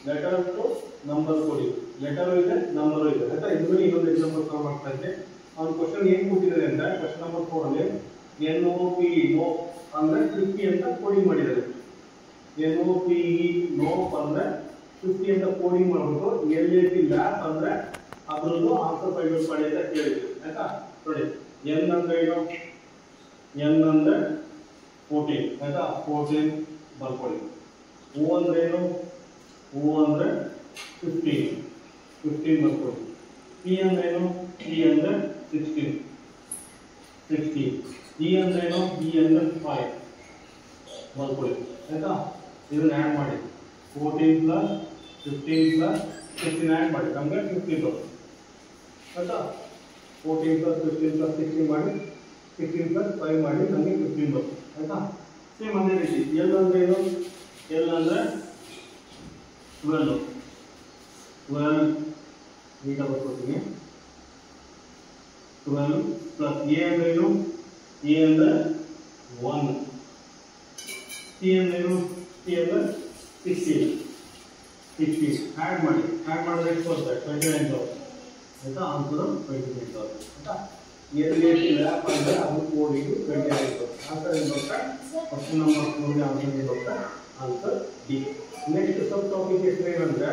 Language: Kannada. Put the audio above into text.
ಲೆಟರ್ ಟು ನಂಬರ್ ಕೊಡಿ, ಲೆಟರ್ ಇದೆ ನಂಬರ್ ಇದೆ ಆಯ್ತಾ. ಇದು ಇನ್ನೊಂದು ಎಕ್ಸಾಂಪಲ್ ಸಾಲ್ವ್ ಮಾಡ್ತಾ ಇದ್ದೆ. ಅವ್ನು ಕ್ವಶನ್ ಏನ್ ಕೊಟ್ಟಿದ್ದಾರೆ ಅಂದ್ರೆ ಕ್ವಶನ್ ನಂಬರ್ 4 ಅಲ್ಲಿ NOPE ನೋ ಅಂದ್ರೆ 50 ಅಂತ ಕೋಡಿಂಗ್ ಮಾಡಿದ್ದಾರೆ. NOPE ನೋ ಅಂದ್ರೆ 50 ಅಂತ ಕೋಡಿಂಗ್ ಮಾಡ್ಬಿಟ್ಟು LAP ಲ್ಯಾಪ್ ಅಂದ್ರೆ ಅದರದ್ದು ಆನ್ಸರ್ ಫೈಂಡ್ ಔಟ್ ಮಾಡಿ ಅಂತ ಕೇಳಿದ್ರು ಆಯ್ತಾ. ನೋಡಿ N ಅಂದ್ರೆ ಏನು, N ಅಂದ್ರೆ 14 ಆಯ್ತಾ, 14 ಬರ್ಕೊಳ್ಳಿ. O ಅಂದ್ರೆ ಏನು, O ಅಂದ್ರೆ 15 ಬರ್ಕೊಳ್ಳಿ. P ಅಂದ್ರೆ ಏನು, P ಅಂದ್ರೆ 16 E ಅಂದ್ರೆ ಏನು, E ಅಂದ್ರೆ 5 ಬರ್ಕೊಳ್ಳಿ ಆಯ್ತಾ. ಇದನ್ನ ಆಡ್ ಮಾಡಿ 14 ಪ್ಲಸ್ 15 ಪ್ಲಸ್ 16 ಆಡ್ ಮಾಡಿ ನಮಗೆ 15 ಬರುತ್ತೆ ಆಯ್ತಾ. 14 ಪ್ಲಸ್ 15 ಪ್ಲಸ್ 16 ಮಾಡಿ 16 ಪ್ಲಸ್ 5 ಮಾಡಿ ನಮಗೆ 15 ಬರುತ್ತೆ ಆಯ್ತಾ. ಸೇಮ್ ಅದೇ ರೀತಿ L ಅಂದ್ರೆ ಏನು, L ಅಂದ್ರೆ 12 ನೀಟಾಗಿ ಬರ್ಕೊಡ್ತೀನಿ. 12 ಪ್ಲಸ್ A ಅಂದ್ರೆ ಏನು, A ಅಂದ್ರೆ 1, P ಅಂದ್ರೆ ಏನು, P ಅಂದ್ರೆ 16 ಆಡ್ ಮಾಡಿದ್ರೆ ಎಷ್ಟು ಬರುತ್ತೆ, 29 ಬರುತ್ತೆ ಆಯ್ತಾ. ಆನ್ಸರ್ 29 ಬರುತ್ತೆ ಆಯ್ತಾ. LAP ಲ್ಯಾಪ್ ಅಂದ್ರೆ ಅದು ಕೋಡಿಂಗ್ 29 ಬರುತ್ತೆ. ಆನ್ಸರ್ ಏನು ಬರುತ್ತೆ, ಕ್ವಶನ್ ನಂಬರ್ 4 ಆನ್ಸರ್ ಏನು ಬರುತ್ತೆ, ಆನ್ಸರ್ ಡಿ. ನೆಕ್ಸ್ಟ್ ಸಬ್ ಟಾಪಿಕ್ ಹೆಸರು ಏನಂದ್ರೆ